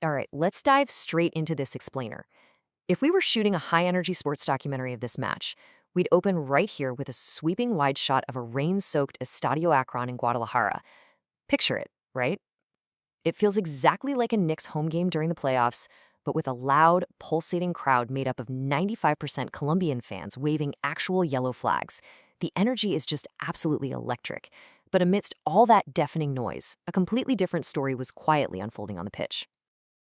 All right, let's dive straight into this explainer. If we were shooting a high-energy sports documentary of this match, we'd open right here with a sweeping wide shot of a rain-soaked Estadio Akron in Guadalajara. Picture it, right? It feels exactly like a Knicks home game during the playoffs, but with a loud, pulsating crowd made up of 95% Colombian fans waving actual yellow flags. The energy is just absolutely electric. But amidst all that deafening noise, a completely different story was quietly unfolding on the pitch.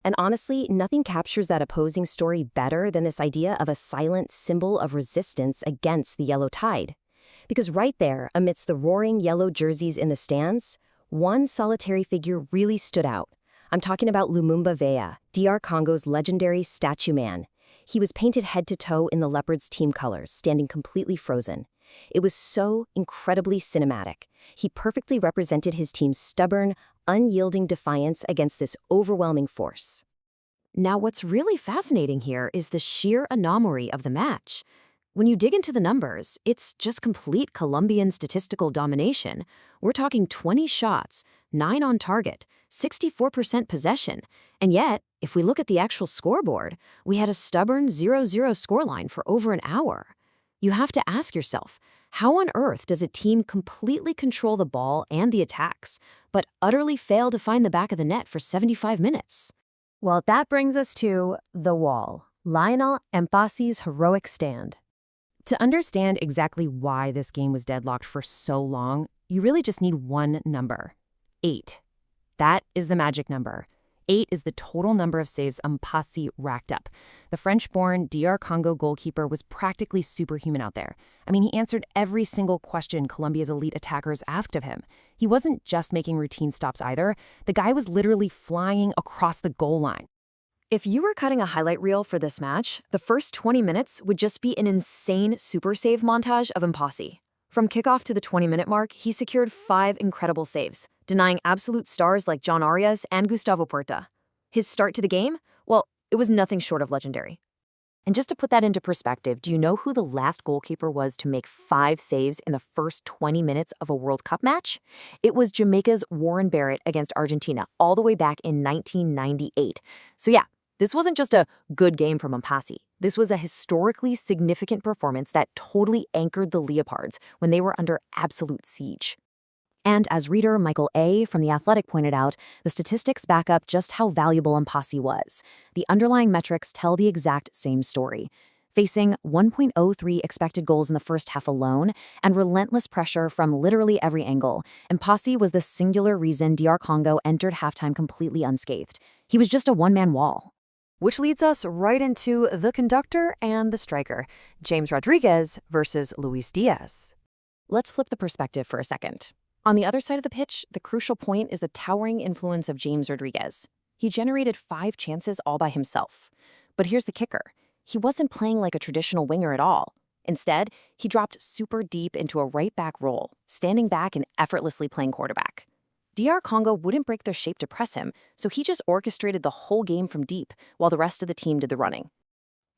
And honestly, nothing captures that opposing story better than this idea of a silent symbol of resistance against the yellow tide. Because right there, amidst the roaring yellow jerseys in the stands, one solitary figure really stood out. I'm talking about Lumumba Vea, DR Congo's legendary statue man. He was painted head to toe in the Leopards team colors, standing completely frozen. It was so incredibly cinematic. He perfectly represented his team's stubborn, unyielding defiance against this overwhelming force. Now, what's really fascinating here is the sheer anomaly of the match. When you dig into the numbers, it's just complete Colombian statistical domination. We're talking 20 shots, 9 on target, 64% possession. And yet, if we look at the actual scoreboard, we had a stubborn 0-0 scoreline for over an hour. You have to ask yourself, how on earth does a team completely control the ball and the attacks, but utterly fail to find the back of the net for 75 minutes? Well, that brings us to the wall, Lionel Mpasi's heroic stand. To understand exactly why this game was deadlocked for so long, you really just need one number: 8. That is the magic number. 8 is the total number of saves Mpasi racked up. The French-born DR Congo goalkeeper was practically superhuman out there. I mean, he answered every single question Colombia's elite attackers asked of him. He wasn't just making routine stops either. The guy was literally flying across the goal line. If you were cutting a highlight reel for this match, the first 20 minutes would just be an insane super save montage of Mpasi. From kickoff to the 20-minute mark, he secured 5 incredible saves, denying absolute stars like John Arias and Gustavo Puerta. His start to the game? Well, it was nothing short of legendary. And just to put that into perspective, do you know who the last goalkeeper was to make 5 saves in the first 20 minutes of a World Cup match? It was Jamaica's Warren Barrett against Argentina, all the way back in 1998. So yeah, this wasn't just a good game from Mpasi. This was a historically significant performance that totally anchored the Leopards when they were under absolute siege. And as reader Michael A. from The Athletic pointed out, the statistics back up just how valuable Mpasi was. The underlying metrics tell the exact same story. Facing 1.03 expected goals in the first half alone and relentless pressure from literally every angle, Mpasi was the singular reason DR Congo entered halftime completely unscathed. He was just a one-man wall. Which leads us right into the conductor and the striker, James Rodríguez versus Luis Diaz. Let's flip the perspective for a second. On the other side of the pitch, the crucial point is the towering influence of James Rodríguez. He generated 5 chances all by himself. But here's the kicker. He wasn't playing like a traditional winger at all. Instead, he dropped super deep into a right-back role, standing back and effortlessly playing quarterback. DR Congo wouldn't break their shape to press him, so he just orchestrated the whole game from deep while the rest of the team did the running.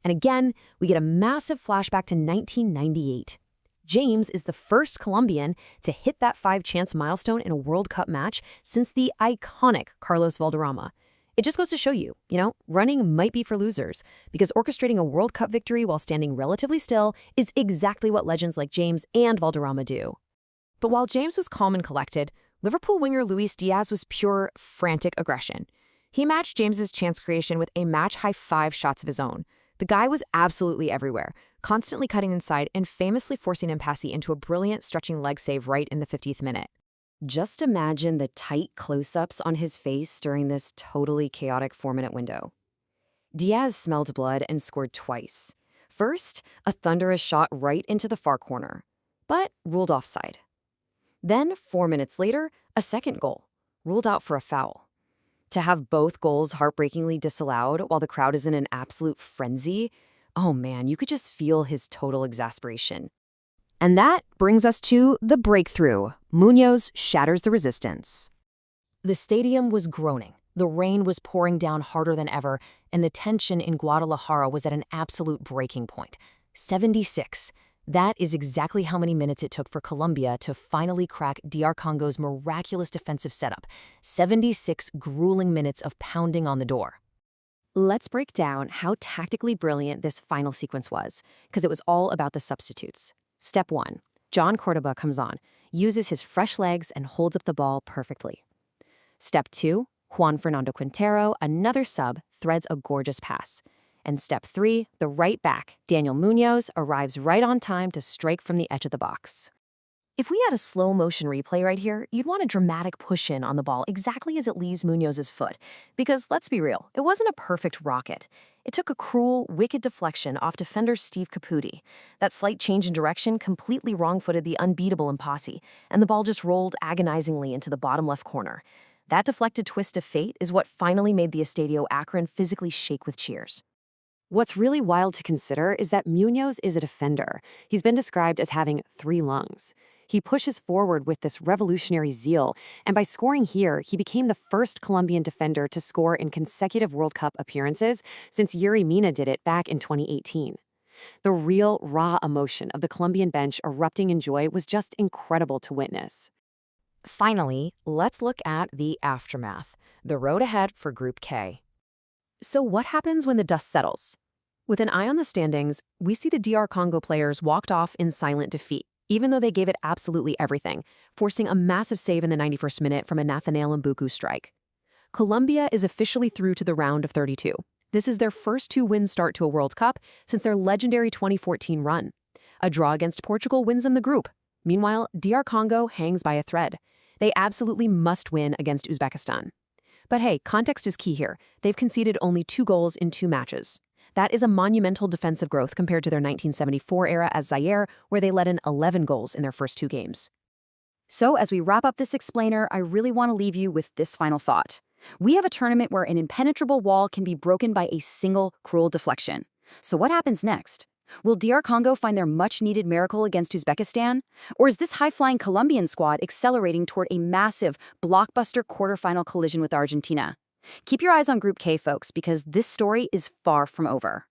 And again, we get a massive flashback to 1998. James is the first Colombian to hit that 5-chance milestone in a World Cup match since the iconic Carlos Valderrama. It just goes to show you, running might be for losers, because orchestrating a World Cup victory while standing relatively still is exactly what legends like James and Valderrama do. But while James was calm and collected, Liverpool winger Luis Diaz was pure, frantic aggression. He matched James's chance creation with a match-high 5 shots of his own. The guy was absolutely everywhere, constantly cutting inside and famously forcing Mpasi into a brilliant stretching leg save right in the 50th minute. Just imagine the tight close-ups on his face during this totally chaotic 4-minute window. Diaz smelled blood and scored twice. First, a thunderous shot right into the far corner, but ruled offside. Then, 4 minutes later, a second goal, ruled out for a foul. To have both goals heartbreakingly disallowed while the crowd is in an absolute frenzy, oh man, you could just feel his total exasperation. And that brings us to the breakthrough. Muñoz shatters the resistance. The stadium was groaning. The rain was pouring down harder than ever, and the tension in Guadalajara was at an absolute breaking point. 76. That is exactly how many minutes it took for Colombia to finally crack DR Congo's miraculous defensive setup. 76 grueling minutes of pounding on the door. Let's break down how tactically brilliant this final sequence was, because it was all about the substitutes. Step 1. John Cordoba comes on, uses his fresh legs and holds up the ball perfectly. Step 2. Juan Fernando Quintero, another sub, threads a gorgeous pass. And step 3, the right back, Daniel Muñoz, arrives right on time to strike from the edge of the box. If we had a slow-motion replay right here, you'd want a dramatic push-in on the ball exactly as it leaves Muñoz's foot. Because, let's be real, it wasn't a perfect rocket. It took a cruel, wicked deflection off defender Steve Caputi. That slight change in direction completely wrong-footed the unbeatable Mpasi, and the ball just rolled agonizingly into the bottom left corner. That deflected twist of fate is what finally made the Estadio Akron physically shake with cheers. What's really wild to consider is that Muñoz is a defender. He's been described as having 3 lungs. He pushes forward with this revolutionary zeal, and by scoring here, he became the first Colombian defender to score in consecutive World Cup appearances since Yuri Mina did it back in 2018. The real, raw emotion of the Colombian bench erupting in joy was just incredible to witness. Finally, let's look at the aftermath, the road ahead for Group K. So what happens when the dust settles? With an eye on the standings, we see the DR Congo players walked off in silent defeat, even though they gave it absolutely everything, forcing a massive save in the 91st minute from a Nathaniel Mbuku strike. Colombia is officially through to the round of 32. This is their first 2-win start to a World Cup since their legendary 2014 run. A draw against Portugal wins them the group. Meanwhile, DR Congo hangs by a thread. They absolutely must win against Uzbekistan. But hey, context is key here. They've conceded only 2 goals in 2 matches. That is a monumental defensive growth compared to their 1974 era as Zaire, where they let in 11 goals in their first 2 games. So as we wrap up this explainer, I really want to leave you with this final thought. We have a tournament where an impenetrable wall can be broken by a single cruel deflection. So what happens next? Will DR Congo find their much-needed miracle against Uzbekistan? Or is this high-flying Colombian squad accelerating toward a massive, blockbuster quarterfinal collision with Argentina? Keep your eyes on Group K, folks, because this story is far from over.